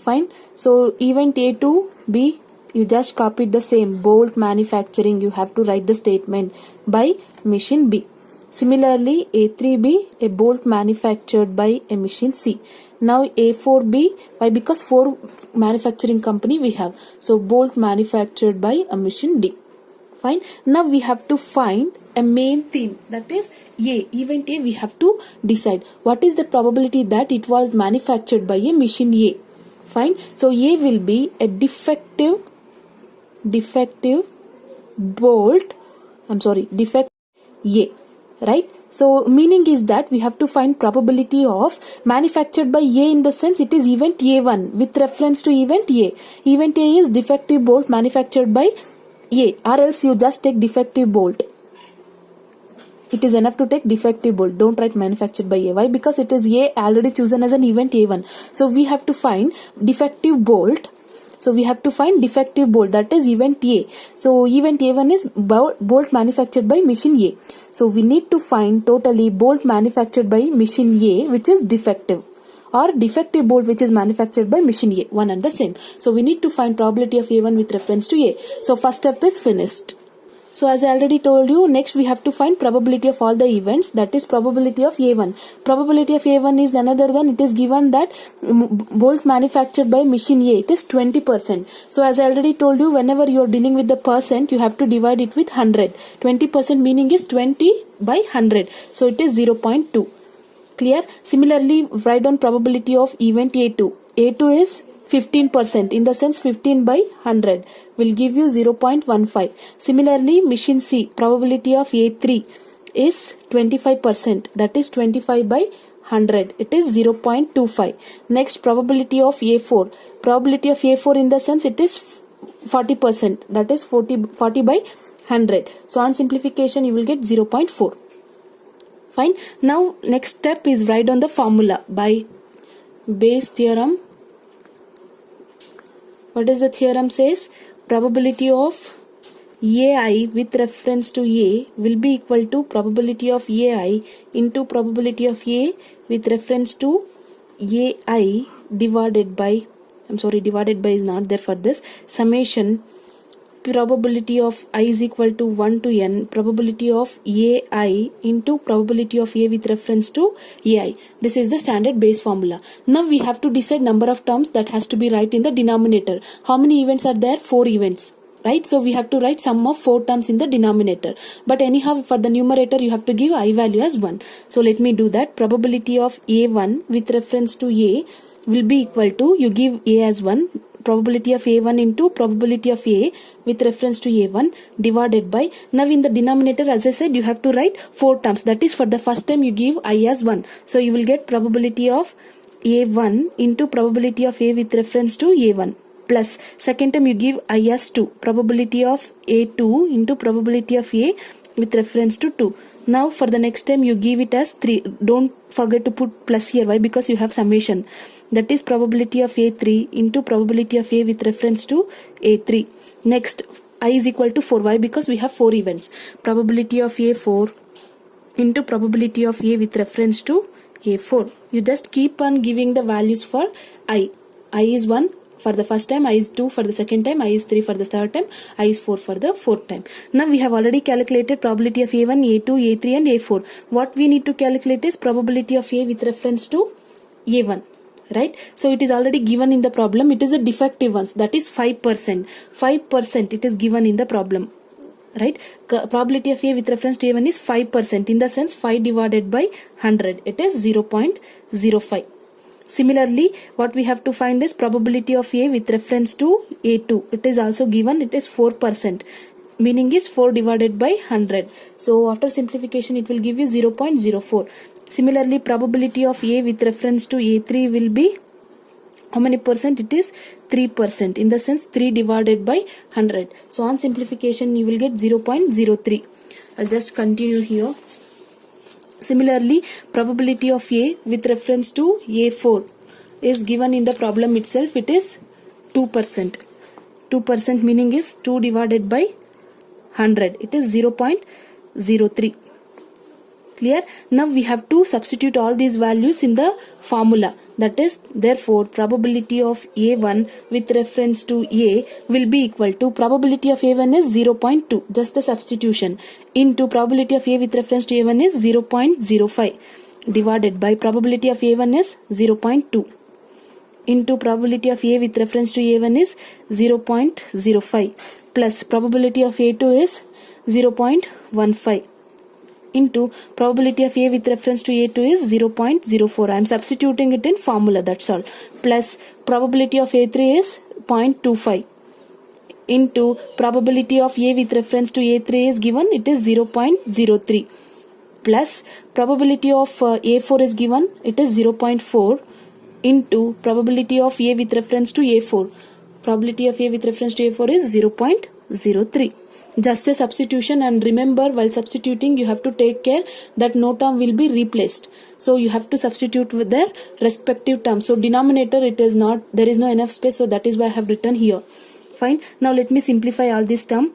Fine. So event A2 B, you just copied the same, bolt manufacturing, you have to write the statement by machine B. Similarly A3B, a bolt manufactured by a machine C. Now A4B, why? Because 4 manufacturing company we have, so bolt manufactured by a machine D. Fine. Now we have to find a main theme, that is A, event A. We have to decide what is the probability that it was manufactured by a machine A. Fine. So A will be a defective bolt, defect A, right? So meaning is that we have to find probability of manufactured by A, in the sense it is event A1 with reference to event A. Event A is defective bolt manufactured by A, or else you just take defective bolt. It is enough to take defective bolt. Don't write manufactured by A. Why? Because it is A already chosen as an event A1. So we have to find defective bolt. So we have to find defective bolt, that is event A. So event A1 is bolt manufactured by machine A. So we need to find totally bolt manufactured by machine A which is defective, or defective bolt which is manufactured by machine A, one and the same. So we need to find probability of A1 with reference to A. So first step is finished. So as I already told you, next we have to find probability of all the events, that is probability of A1. Probability of A1 is none other than, it is given that bolt manufactured by machine A, it is 20%. So as I already told you, whenever you are dealing with the percent, you have to divide it with 100. 20% meaning is 20 by 100. So it is 0.2. Clear? Similarly, write down probability of event A2. A2 is 15%, in the sense 15 by 100 will give you 0.15. Similarly, machine C, probability of A3 is 25%, that is 25 by 100, it is 0.25. Next, probability of A4. Probability of A4 in the sense it is 40%, that is 40 by 100. So on simplification you will get 0.4. Fine. Now next step is write down the formula by Bayes theorem. What does the theorem says? Probability of AI with reference to A will be equal to probability of AI into probability of A with reference to AI divided by, divided by is not there for this, summation probability of I is equal to 1 to n probability of AI into probability of A with reference to AI. This is the standard Bayes formula. Now we have to decide number of terms that has to be right in the denominator. How many events are there? 4 events. Right, so we have to write sum of 4 terms in the denominator, but anyhow for the numerator you have to give I value as 1. So let me do that. Probability of A1 with reference to A will be equal to, you give A as 1, probability of A1 into probability of A with reference to A1 divided by, now in the denominator as I said you have to write 4 terms, that is for the first time you give I as 1, so you will get probability of A1 into probability of A with reference to A1 plus second time you give I as 2, probability of A2 into probability of A with reference to 2. Now for the next time you give it as 3. Don't forget to put plus here. Why? Because you have summation. That is probability of A3 into probability of A with reference to A3. Next, I is equal to 4. Why? Because we have 4 events. Probability of A4 into probability of A with reference to A4. You just keep on giving the values for I. I is 1 for the first time, I is 2 for the second time, I is 3 for the third time, I is 4 for the fourth time. Now we have already calculated probability of A1, A2, A3 and A4. What we need to calculate is probability of A with reference to A1. Right? So it is already given in the problem. It is a defective ones, that is 5%. 5% it is given in the problem. Right? Probability of A with reference to A1 is 5%, in the sense 5 divided by 100. It is 0.05. Similarly, what we have to find is probability of A with reference to A2. It is also given, it is 4%. Meaning is 4 divided by 100. So after simplification it will give you 0.04. Similarly, probability of A with reference to A3 will be, how many percent? It is 3%, in the sense 3 divided by 100. So on simplification you will get 0.03. I'll just continue here. Similarly, probability of A with reference to A4 is given in the problem itself. It is 2%. 2% meaning is 2 divided by 100. It is 0.03. Clear? Now we have to substitute all these values in the formula. That is, therefore, probability of A1 with reference to A will be equal to, probability of A1 is 0.2, just the substitution, into probability of A with reference to A1 is 0.05 divided by probability of A1 is 0.2 into probability of A with reference to A1 is 0.05 plus probability of A2 is 0.15 into probability of A with reference to A2 is 0.04. I am substituting it in formula, that's all. Plus probability of A3 is 0.25 into probability of A with reference to A3 is given, it is 0.03 plus probability of A4 is given, it is 0.4 into probability of A with reference to A4. Probability of A with reference to A4 is 0.03. Just a substitution, and remember while substituting you have to take care that no term will be replaced. So you have to substitute with their respective terms. So denominator it is not, there is no enough space, so that is why I have written here. Fine. Now let me simplify all this term.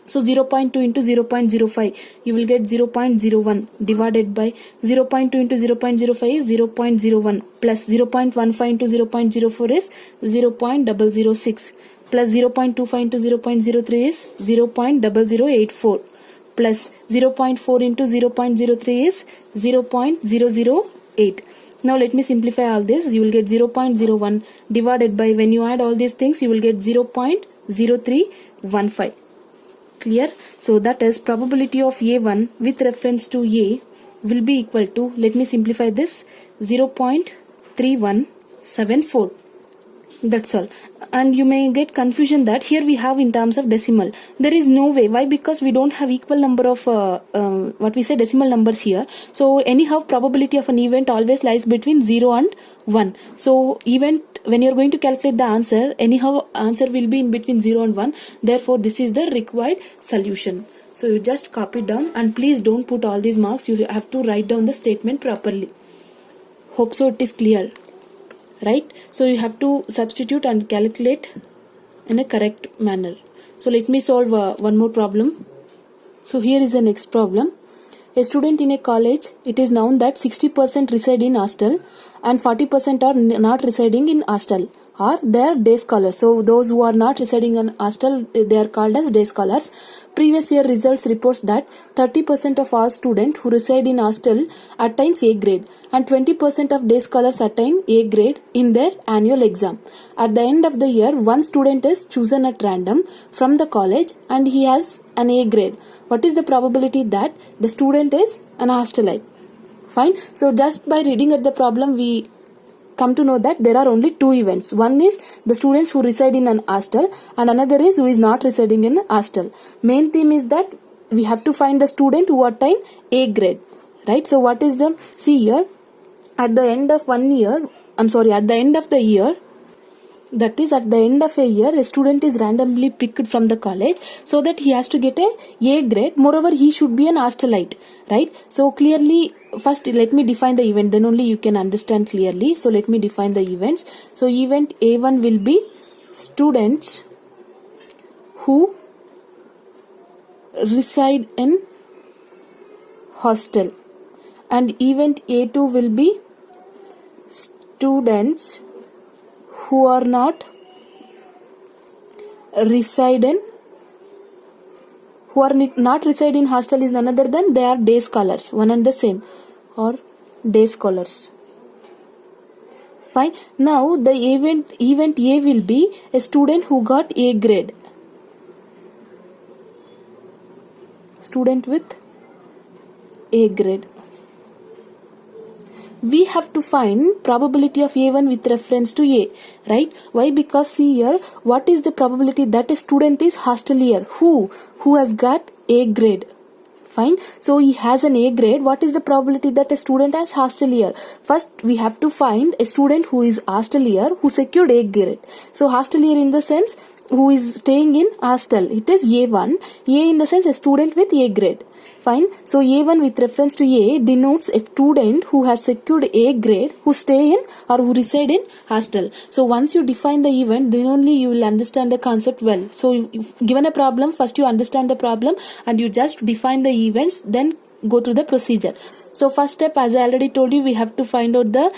So 0.2 into 0.05 you will get 0.01 divided by 0.2 into 0.05 is 0.01 plus 0.15 into 0.04 is 0.006 plus 0.25 into 0.03 is 0.0084 plus 0.4 into 0.03 is 0.008. Now let me simplify all this. You will get 0.01 divided by, when you add all these things you will get 0.0315. Clear? So that is probability of A1 with reference to A will be equal to, let me simplify this, 0.3174. That's all. And you may get confusion that here we have in terms of decimal. There is no way. Why? Because we don't have equal number of what we say decimal numbers here. So anyhow probability of an event always lies between 0 and 1. So event, when you are going to calculate the answer, anyhow answer will be in between 0 and 1. Therefore this is the required solution. So you just copy down, and please don't put all these marks. You have to write down the statement properly. Hope so it is clear, right? So you have to substitute and calculate in a correct manner. So let me solve one more problem. So here is the next problem. A student in a college, it is known that 60% reside in hostel and 40% are not residing in hostel, or they are day scholars. So those who are not residing in hostel, they are called as day scholars. Previous year results reports that 30% of all students who reside in hostel attains A grade and 20% of day scholars attain A grade in their annual exam. At the end of the year, one student is chosen at random from the college and he has an A grade. What is the probability that the student is an hostelite? Fine. So just by reading at the problem, we come to know that there are only two events. One is the students who reside in an hostel, and another is who is not residing in a hostel. Main theme is that we have to find the student who attain A grade, right? So what is the, see here, at the end of at the end of the year, that is at the end of a year, a student is randomly picked from the college so that he has to get a grade. Moreover, he should be an hostelite, right? So clearly, first let me define the event, then only you can understand clearly. So let me define the events. So event A1 will be students who reside in hostel, and event A2 will be students who are not reside in hostel is none other than they are day scholars, one and the same, or day scholars. Fine. Now the event A will be a student who got A grade, student with A grade. We have to find probability of A1 with reference to A, right? Why? Because see here, what is the probability that a student is hostelier? Who has got A grade? Fine. So he has an A grade. What is the probability that a student has hostelier? First, we have to find a student who is hostelier who secured A grade. So hostelier in the sense who is staying in hostel. It is A1. A in the sense a student with A grade. Fine. So A1 with reference to A denotes a student who has secured A grade who stay in or who reside in hostel. So once you define the event, then only you will understand the concept well. So if given a problem, first you understand the problem and you just define the events, then go through the procedure. So first step, as I already told you, we have to find out the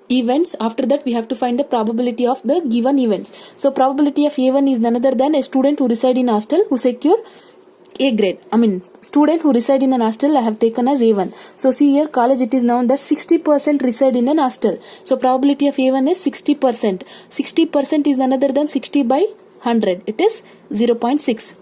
events. After that, we have to find the probability of the given events. So probability of A1 is none other than a student who reside in hostel who secure A grade. Student who reside in an hostel I have taken as A1. So see here, college, it is known that 60% reside in an hostel. So probability of A1 is 60%. 60% is none other than 60 by 100. It is 0.6.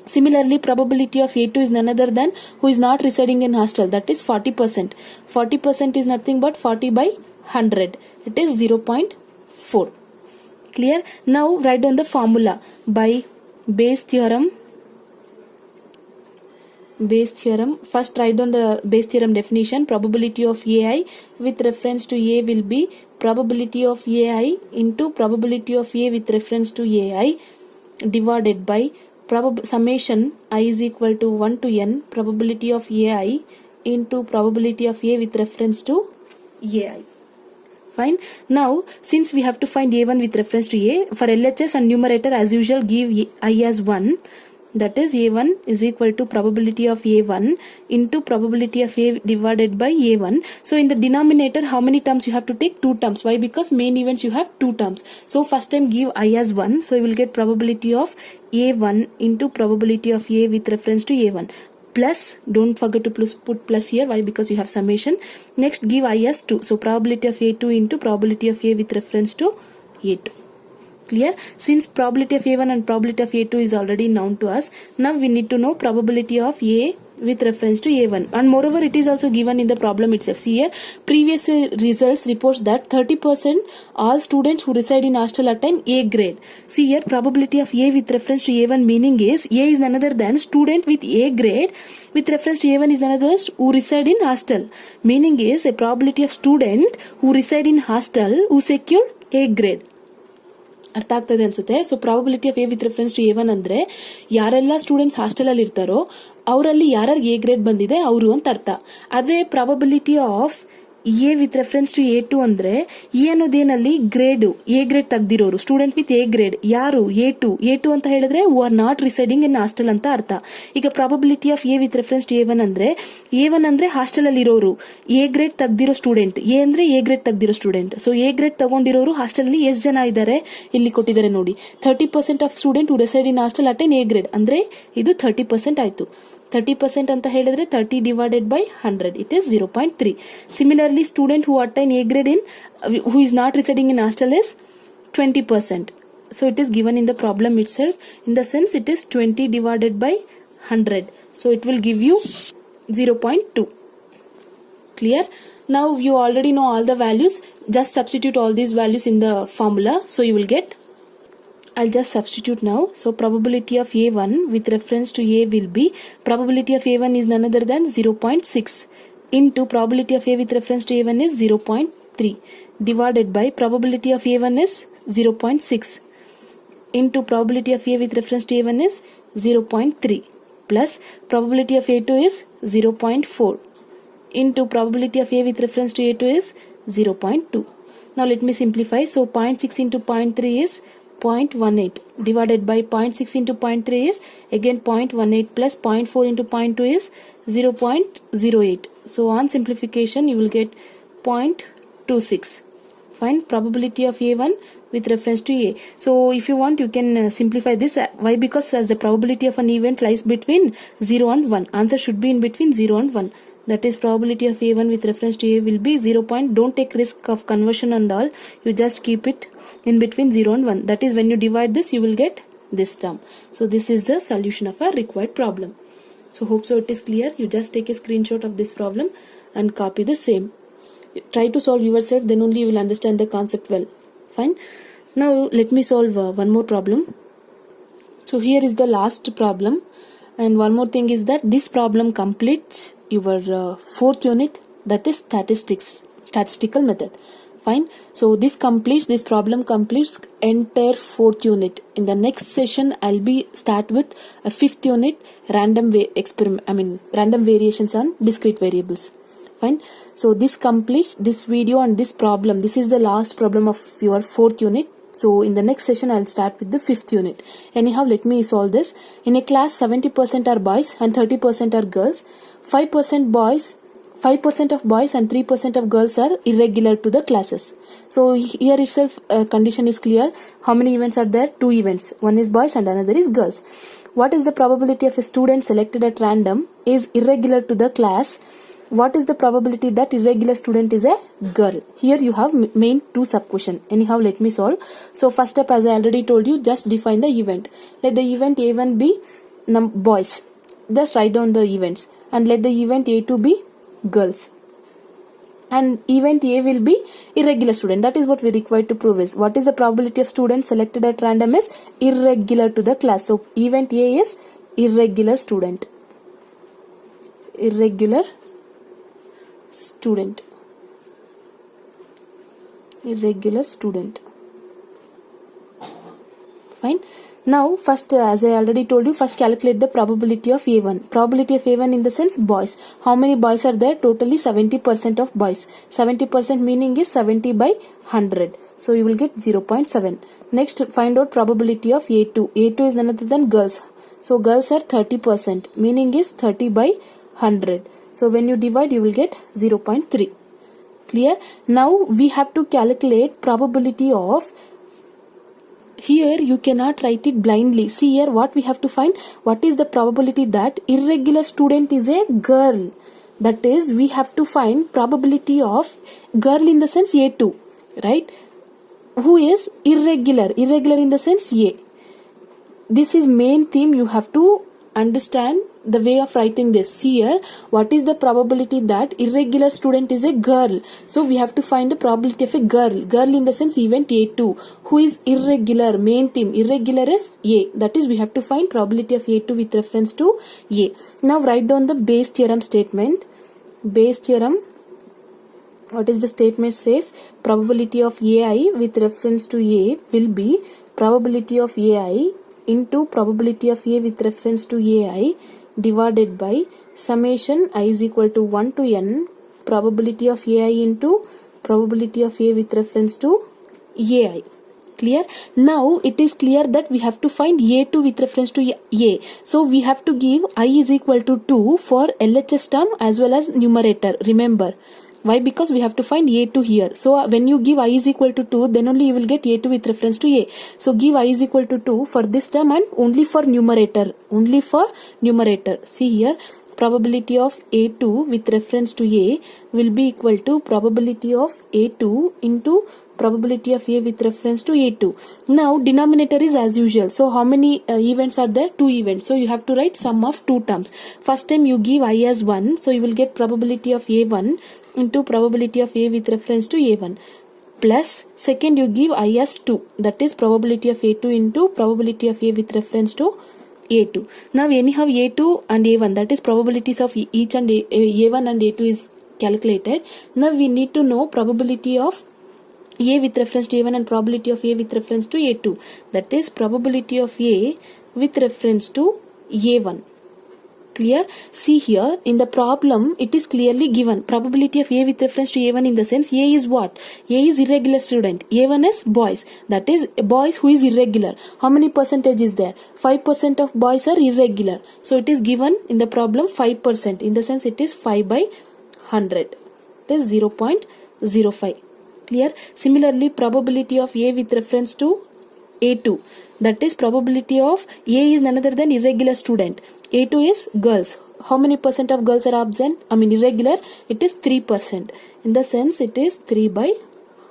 Similarly, probability of A2 is none other than who is not residing in hostel. That is 40%. 40% is nothing but 40 by 100. It is 0.4. Clear? Now write down the formula by Bayes theorem. Bayes theorem. First write down the Bayes theorem definition. Probability of AI with reference to A will be probability of AI into probability of A with reference to AI divided by summation I is equal to 1 to n probability of AI into probability of A with reference to AI. Fine. Now, since we have to find A1 with reference to A, for LHS and numerator as usual give I as 1. That is A1 is equal to probability of A1 into probability of A divided by A1. So in the denominator, how many terms you have to take? 2 terms. Why? Because main events you have 2 terms. So first time give I as 1. So you will get probability of A1 into probability of A with reference to A1. Plus, don't forget to put plus here. Why? Because you have summation. Next give I as 2. So probability of A2 into probability of A with reference to A2. Clear? Since probability of A1 and probability of A2 is already known to us, now we need to know probability of A with reference to A1. And moreover, it is also given in the problem itself. See here, previous results reports that 30% all students who reside in hostel attain A grade. See here, probability of A with reference to A1 meaning is A is none other than student with A grade with reference to A1 is none other than who reside in hostel. Meaning is a probability of student who reside in hostel who secure A grade. ಅರ್ಥ ಆಗ್ತದೆ ಅನ್ಸುತ್ತೆ. So probability of A with reference to A1 ಅಂದ್ರೆ ಯಾರೆಲ್ಲ students hostel ಅಲ್ಲಿ ಇರ್ತಾರೋ ಅವರಲ್ಲಿ ಯಾರ್ಯಾರಿಗೆ A grade ಬಂದಿದೆ ಅವರು ಅಂತ ಅರ್ಥ. ಅದೇ probability of A with reference to A2 ಅಂದ್ರೆ ಎ ಅನ್ನೋದೇನಲ್ಲಿ ಗ್ರೇಡ್ ಎ ಗ್ರೇಡ್ ತೆಗ್ದಿರೋರು ಸ್ಟೂಡೆಂಟ್ ವಿತ್ ಎ ಗ್ರೇಡ್ ಯಾರು A2 ಅಂತ ಹೇಳಿದ್ರೆ who are not residing in hostel ಅಂತ ಅರ್ಥ. ಈಗ probability of A with reference to A1 ಅಂದ್ರೆ A1 ಅಂದ್ರೆ ಹಾಸ್ಟೆಲ್ ಅಲ್ಲಿ ಇರೋರು ಎ ಗ್ರೇಡ್ ತೆಗ್ದಿರೋ ಸ್ಟೂಡೆಂಟ್, ಎ ಅಂದ್ರೆ ಎ ಗ್ರೇಡ್ ತೆಗ್ದಿರೋ ಸ್ಟೂಡೆಂಟ್. ಸೊ ಎ ಗ್ರೇಡ್ ತಗೊಂಡಿರೋರು ಹಾಸ್ಟೆಲ್ ಅಲ್ಲಿ ಎಷ್ಟು ಜನ ಇದ್ದಾರೆ ಇಲ್ಲಿ ಕೊಟ್ಟಿದ್ದಾರೆ ನೋಡಿ. 30% of student who reside in hostel attain A grade ಅಂದ್ರೆ ಇದು 30% ಆಯ್ತು. 30% ಅಂತ ಹೇಳಿದ್ರೆ 30 divided by 100 it is 0.3. Similarly, student who attain A grade in who is not residing in hostel is 20%. So it is given in the problem itself. In the sense it is 20 divided by 100. So it will give you 0.2. Clear? Now you already know all the values. Just substitute all these values in the formula. So you will get, I'll just substitute now. So probability of A1 with reference to A will be, probability of A1 is none other than 0.6 into probability of A with reference to A1 is 0.3 divided by probability of A1 is 0.6 into probability of A with reference to A1 is 0.3 plus probability of A2 is 0.4 into probability of A with reference to A2 is 0.2. Now let me simplify. So 0.6 into 0.3 is 0.18 divided by 0.6 into 0.3 is again 0.18 plus 0.4 into 0.2 is 0.08. So on simplification you will get 0.26. Find probability of A1 with reference to A. So if you want you can simplify this. Why? Because as the probability of an event lies between 0 and 1. Answer should be in between 0 and 1. That is probability of A1 with reference to A will be 0. Don't take risk of conversion and all. You just keep it in between 0 and 1. That is when you divide this you will get this term. So this is the solution of our required problem. So hope so it is clear. You just take a screenshot of this problem and copy the same. Try to solve yourself, then only you will understand the concept well. Fine. Now let me solve one more problem. So here is the last problem, and one more thing is that this problem completes your fourth unit, that is statistical method. Fine. So this problem completes entire fourth unit. In the next session I'll be start with a fifth unit, random variations on discrete variables. Fine. So this completes this video and this problem. This is the last problem of your fourth unit. So in the next session I'll start with the fifth unit. Anyhow, let me solve this. In a class 70% are boys and 30% are girls. 5% of boys and 3% of girls are irregular to the classes. So here itself condition is clear. How many events are there? 2 events. One is boys and another is girls. What is the probability of a student selected at random is irregular to the class? What is the probability that irregular student is a girl? Here you have main 2 sub question. Anyhow, let me solve. So first step, as I already told you, just define the event. Let the event A1 be boys. Just write down the events and let the event A2 be girls. And event A will be irregular student. That is what we require to prove is what is the probability of student selected at random is irregular to the class. So event A is irregular student. Irregular student. Fine. Now first, as I already told you, first calculate the probability of A1. Probability of A1 in the sense boys. How many boys are there? Totally 70% of boys. 70% meaning is 70 by 100. So you will get 0.7. Next, find out probability of A2. A2 is none other than girls. So girls are 30%, meaning is 30 by 100. So when you divide you will get 0.3. Clear? Now we have to calculate probability of, here you cannot write it blindly. See here what we have to find. What is the probability that irregular student is a girl? That is, we have to find probability of girl in the sense A2, right? Who is irregular? Irregular in the sense A. This is main theme. You have to understand the way of writing this. Here, what is the probability that irregular student is a girl? So we have to find the probability of a girl. Girl in the sense event A2. Who is irregular? Main theme. Irregular is A. That is, we have to find probability of A2 with reference to A. Now write down the Bayes theorem statement. Bayes theorem. What is the statement says? Probability of AI with reference to A will be probability of AI into probability of A with reference to AI divided by summation I is equal to 1 to n probability of AI into probability of A with reference to AI. Clear? Now it is clear that we have to find A2 with reference to A. So we have to give I is equal to 2 for LHS term as well as numerator. Remember. Why? Because we have to find A2 here. So when you give I is equal to 2, then only you will get A2 with reference to A. So give I is equal to 2 for this term and only for numerator. Only for numerator. See here. Probability of A2 with reference to A will be equal to probability of A2 into probability of A with reference to A2. Now denominator is as usual. So how many events are there? 2 events. So you have to write sum of 2 terms. First time you give I as 1. So you will get probability of A1 into probability of A with reference to A1. Plus second you give I as 2. That is probability of A2 into probability of A with reference to A2. Now anyhow A2 and A1, that is probabilities of each and A1 and A2 is calculated. Now we need to know probability of A with reference to A1 and probability of A with reference to A2. That is probability of A with reference to A1. Clear? See here in the problem it is clearly given probability of A with reference to A1 in the sense A is what? A is irregular student. A1 is boys. That is boys who is irregular. How many percentage is there? 5% of boys are irregular. So it is given in the problem 5%. In the sense it is 5 by 100. It is 0.05. Clear? Similarly probability of A with reference to A2. That is probability of A is none other than irregular student. A2 is girls. How many percent of girls are absent? Irregular. It is 3%. In the sense it is 3 by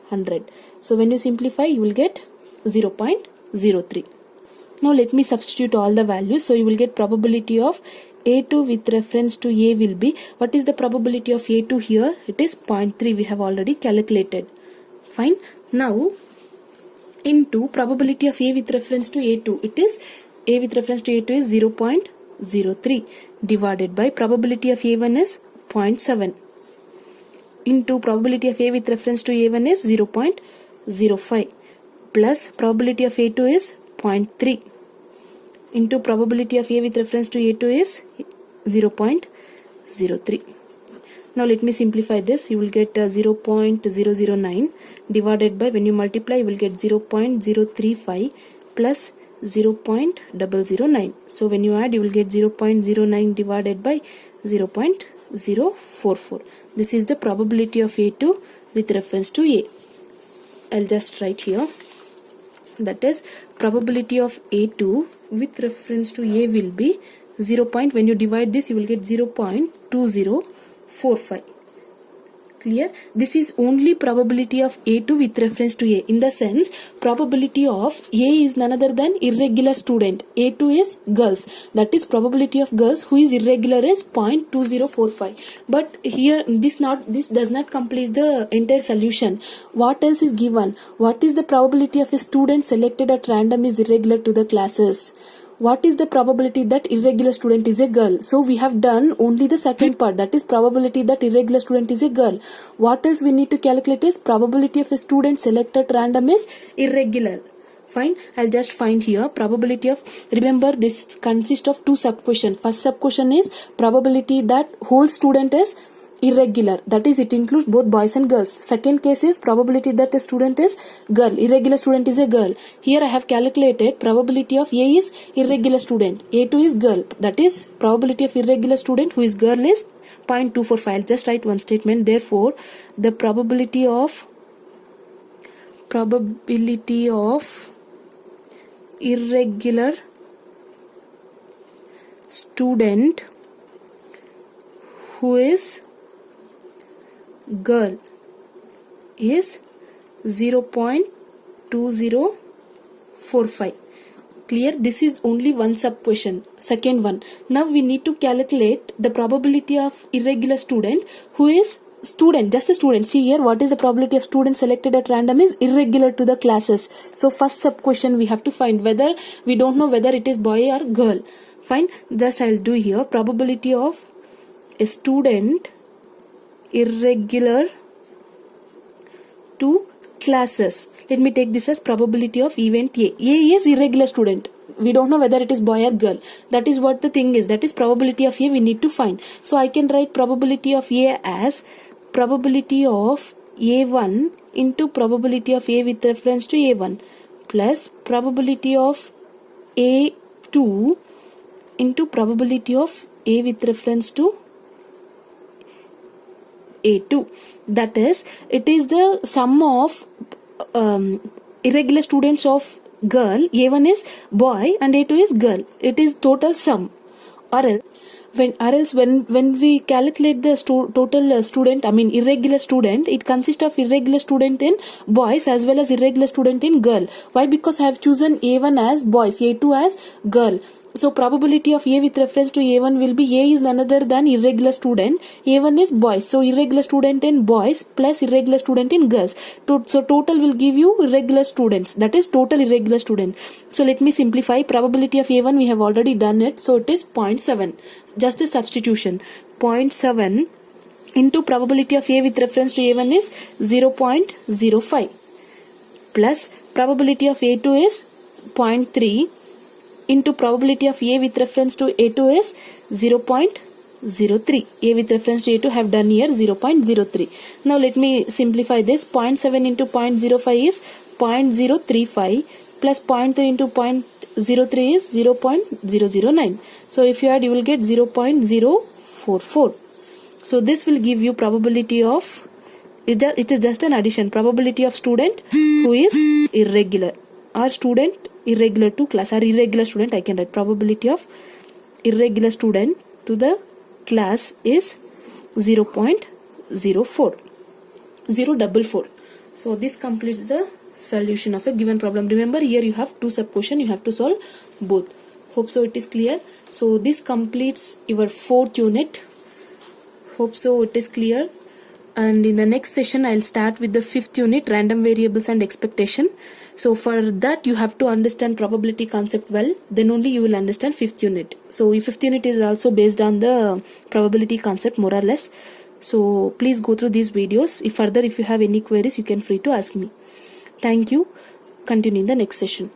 100. So when you simplify you will get 0.03. Now let me substitute all the values. So you will get probability of A2 with reference to A will be, what is the probability of A2 here? It is 0.3. We have already calculated. Fine. Now into probability of A with reference to A2. It is A with reference to A2 is 0.03 divided by probability of A1 is 0.7 into probability of A with reference to A1 is 0.05 plus probability of A2 is 0.3 into probability of A with reference to A2 is 0.03. Now let me simplify this. You will get 0.009 divided by, when you multiply you will get 0.035 plus 0.009. So when you add you will get 0.09 divided by 0.044. This is the probability of A2 with reference to A. I'll just write here. That is probability of A2 with reference to A will be 0. When you divide this you will get 0.2045. Clear? This is only probability of A2 with reference to A. In the sense, probability of A is none other than irregular student. A2 is girls. That is probability of girls who is irregular is 0.2045. But here this does not complete the entire solution. What else is given? What is the probability of a student selected at random is irregular to the classes? What is the probability that irregular student is a girl? So we have done only the second part, that is probability that irregular student is a girl. What else we need to calculate is probability of a student selected at random is irregular. Fine. I'll just find here probability of, remember this consists of 2 sub-questions. First sub-question is probability that whole student is irregular, that is it includes both boys and girls. Second case is probability that a student is girl, irregular student is a girl. Here I have calculated probability of A is irregular student, A2 is girl, that is probability of irregular student who is girl is 0.245. I'll just write one statement. Therefore the probability of irregular student who is girl is 0.2045. Clear? This is only one sub question. Second one. Now we need to calculate the probability of irregular student who is student, just a student. See here, what is the probability of student selected at random is irregular to the classes. So first sub question we have to find whether, we don't know whether it is boy or girl. Fine. Just I'll do here probability of a student irregular to classes. Let me take this as probability of event A. A is irregular student. We don't know whether it is boy or girl. That is what the thing is. That is probability of A we need to find. So I can write probability of A as probability of A1 into probability of A with reference to A1 plus probability of A2 into probability of A with reference to A2. That is, it is the sum of irregular students of girl. A1 is boy and A2 is girl. It is total sum. Or else when we calculate the total student, irregular student, it consists of irregular student in boys as well as irregular student in girl. Why? Because I have chosen A1 as boys, A2 as girl. So probability of A with reference to A1 will be A is none other than irregular student, A1 is boys. So irregular student in boys plus irregular student in girls. So total will give you irregular students. That is total irregular student. So let me simplify. Probability of A1 we have already done it. So it is 0.7. Just a substitution. 0.7 into probability of A with reference to A1 is 0.05 plus probability of A2 is 0.3 into probability of A with reference to A2 is 0.03. A with reference to A2 have done here 0.03. Now let me simplify this. 0.7 into 0.05 is 0.035 plus 0.3 into 0.03 is 0.009. So if you add, you will get 0.044. So this will give you probability of, it is just an addition, probability of student who is irregular or student irregular to class, or irregular student. I can write probability of irregular student to the class is 0.04. So this completes the solution of a given problem. Remember, here you have two sub-question, you have to solve both. Hope so it is clear. So this completes your 4th unit. Hope so it is clear. And in the next session I'll start with the 5th unit, random variables and expectation. So for that you have to understand probability concept well, then only you will understand 5th unit. So 5th unit is also based on the probability concept more or less. So please go through these videos. If you have any queries, you can free to ask me. Thank you. Continue in the next session.